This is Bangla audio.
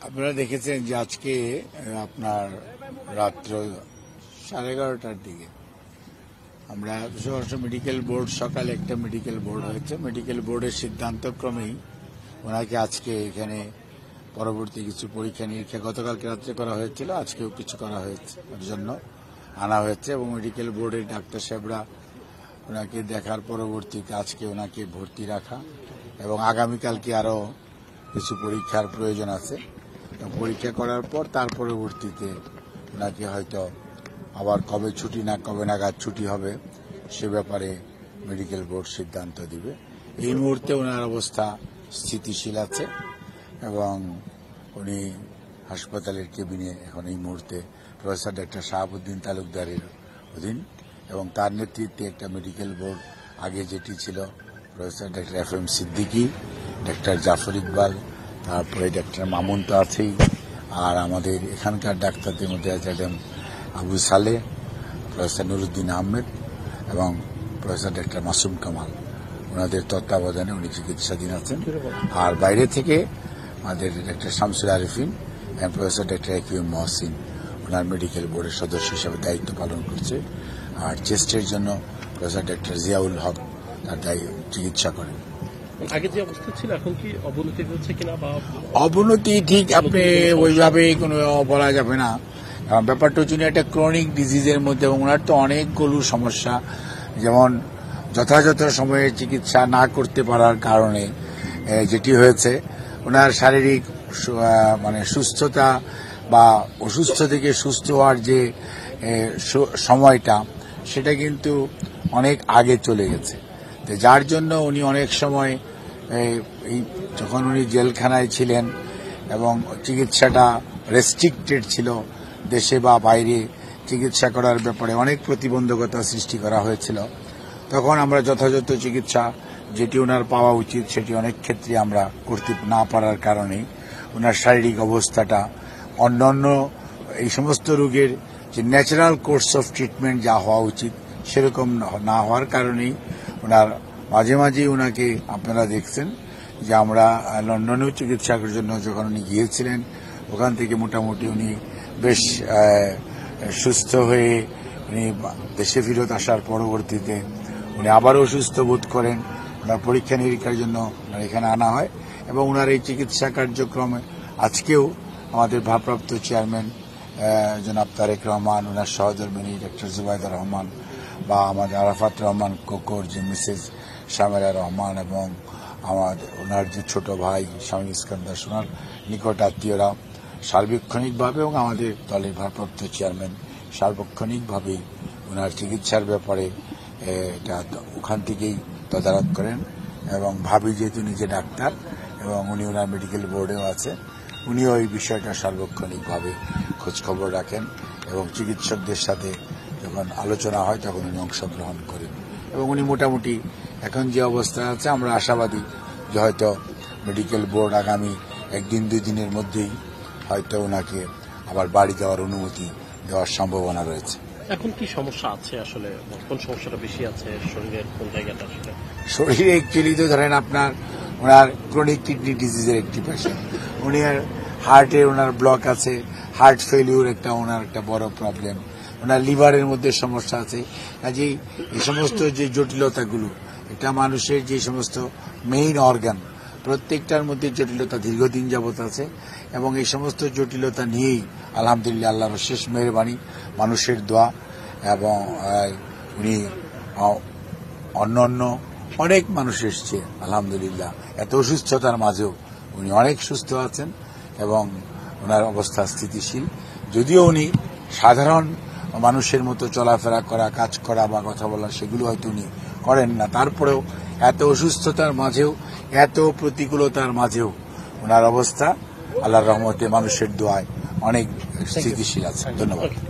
আপনারা দেখেছেন যে আজকে আপনার রাত্র 11:30টার দিকে আমরা সরাসরি মেডিকেল বোর্ড, সকালে একটা মেডিকেল বোর্ড হয়েছে। মেডিকেল বোর্ডের সিদ্ধান্তক্রমেই ওনাকে আজকে এখানে পরবর্তী কিছু পরীক্ষা নিরীক্ষা গতকালকে রাত্রে করা হয়েছিল, আজকেও কিছু করা হয়েছে, ওর জন্য আনা হয়েছে। এবং মেডিকেল বোর্ডের ডাক্তার সাহেবরা ওনাকে দেখার পরবর্তীতে আজকে ওনাকে ভর্তি রাখা এবং আগামীকালকে আরও কিছু পরীক্ষার প্রয়োজন আছে। পরীক্ষা করার পর তার পরবর্তীতে ওনাকে হয়তো আবার কবে ছুটি না কবে নাগাদ ছুটি হবে সে ব্যাপারে মেডিকেল বোর্ড সিদ্ধান্ত দিবে। এই মুহূর্তে ওনার অবস্থা স্থিতিশীল আছে এবং উনি হাসপাতালের কেবিনে এখন এই মুহূর্তে প্রফেসর ডক্টর শাহাবুদ্দিন তালুকদারের অধীন এবং তার নেতৃত্বে একটা মেডিকেল বোর্ড আগে যেটি ছিল professor doctor FM Siddiqui, doctor Jafar Iqbal, তারপরে ডক্টর মামুন তো আছেই, আর আমাদের এখানকার ডাক্তারদের মধ্যে আছে আবু সালে, প্রফেসর নুরুদ্দিন আহমেদ এবং প্রফেসর ডক্টর মাসুম কামাল। ওনাদের তত্ত্বাবধানে উনি চিকিৎসাধীন আছেন। আর বাইরে থেকে আমাদের ডক্টর শামসুল আরিফিন এবং প্রফেসর ডক্টর একিউম মহসিন ওনার মেডিকেল বোর্ডের সদস্য হিসেবে দায়িত্ব পালন করছে। আর চেস্টের জন্য প্রফেসর ডক্টর জিয়াউল হক তার চিকিৎসা করেন। আগে যে অবস্থা ছিল এখন কি অবনতি হচ্ছে কিনা? বা অবনতি ঠিক আপনি ওইভাবে কোনো বলা যাবে না। ব্যাপারটা হচ্ছে একটা ক্রনিক ডিজিজের মধ্যে এবং ওনার তো অনেকগুলো সমস্যা, যেমন যথাযথ সময়ে চিকিৎসা না করতে পারার কারণে যেটি হয়েছে ওনার শারীরিক সুস্থতা বা অসুস্থ থেকে সুস্থ হওয়ার যে সময়টা সেটা কিন্তু অনেক আগে চলে গেছে। যার জন্য উনি অনেক সময় যখন উনি জেলখানায় ছিলেন এবং চিকিৎসাটা রেস্ট্রিক্টেড ছিল, দেশে বা বাইরে চিকিৎসা করার ব্যাপারে অনেক প্রতিবন্ধকতা সৃষ্টি করা হয়েছিল, তখন আমরা যথাযথ চিকিৎসা যেটি ওনার পাওয়া উচিত সেটি অনেক ক্ষেত্রে আমরা করতে না পারার কারণে ওনার শারীরিক অবস্থাটা অন্যান্য এই সমস্ত রোগের যে ন্যাচারাল কোর্স অফ ট্রিটমেন্ট যা হওয়া উচিত সেরকম না হওয়ার কারণেই ওনার মাঝে মাঝেই ওনাকে আপনারা দেখছেন যে আমরা লন্ডনেও চিকিৎসার জন্য যখন উনি গিয়েছিলেন ওখান থেকে মোটামুটি উনি বেশ সুস্থ হয়ে উনি দেশে ফেরত আসার পরবর্তীতে উনি আবারও সুস্থ বোধ করেন। ওনার পরীক্ষা নিরীক্ষার জন্য এখানে আনা হয় এবং ওনার এই চিকিৎসা কার্যক্রমে আজকেও আমাদের ভারপ্রাপ্ত চেয়ারম্যান জনাব তারেক রহমান, ওনার সহধর্মিণী ডক্টর জুবাইদা রহমান বা আমাদের আরাফাত রহমান কোকর, যে মিসেস শামেরা রহমান এবং ওনার যে ছোট ভাই স্বামী ইস্কান্দার, ওনার নিকট আত্মীয়রা সার্বক্ষণিকভাবে এবং আমাদের দলের ভারপ্রাপ্ত চেয়ারম্যান সার্বক্ষণিকভাবেই ওনার চিকিৎসার ব্যাপারে এটা ওখান থেকেই তদারক করেন এবং ভাবি যেহেতু নিজে ডাক্তার এবং উনি ওনার মেডিকেল বোর্ডেও আছে, উনিও এই বিষয়টা সার্বক্ষণিকভাবে খোঁজখবর রাখেন এবং চিকিৎসকদের সাথে যখন আলোচনা হয় তখন উনি অংশগ্রহণ করেন এবং উনি মোটামুটি এখন যে অবস্থা আছে আমরা আশাবাদী যে হয়তো মেডিকেল বোর্ড আগামী 1-2 দিনের মধ্যেই হয়তো ওনাকে আবার বাড়ি যাওয়ার অনুমতি দেওয়ার সম্ভাবনা রয়েছে। এখন কি সমস্যা আছে আসলে, কোন সমস্যাটা বেশি আছে শরীরের কোন জায়গাটা? আসলে শরীরে অ্যাকচুয়ালি তো ধরেন আপনার ওনার ক্রনিক কিডনি ডিজিজের একটি পেশেন্ট, উনি হার্টে ওনার ব্লক আছে, হার্ট ফেলিউর ওনার একটা বড় প্রবলেম, ওনার লিভারের মধ্যে সমস্যা আছে। কাজেই এই সমস্ত যে জটিলতাগুলো, একটা মানুষের যে সমস্ত মেইন অর্গান প্রত্যেকটার মধ্যে জটিলতা দীর্ঘদিন যাবৎ আছে এবং এই সমস্ত জটিলতা নিয়েই আলহামদুলিল্লাহ আল্লাহর শেষ মেহরবানি, মানুষের দোয়া এবং উনি অন্য অনেক মানুষ এসছে আলহামদুলিল্লাহ, এত অসুস্থতার মাঝেও উনি অনেক সুস্থ আছেন এবং ওনার অবস্থা স্থিতিশীল। যদিও উনি সাধারণ মানুষের মতো চলাফেরা করা, কাজ করা বা কথা বলা সেগুলো হয়তো উনি করেন না, তারপরেও এত অসুস্থতার মাঝেও এত প্রতিকূলতার মাঝেও ওনার অবস্থা আল্লাহর রহমতে মানুষের দোয়ায় অনেক স্থিতিশীল আছে। ধন্যবাদ।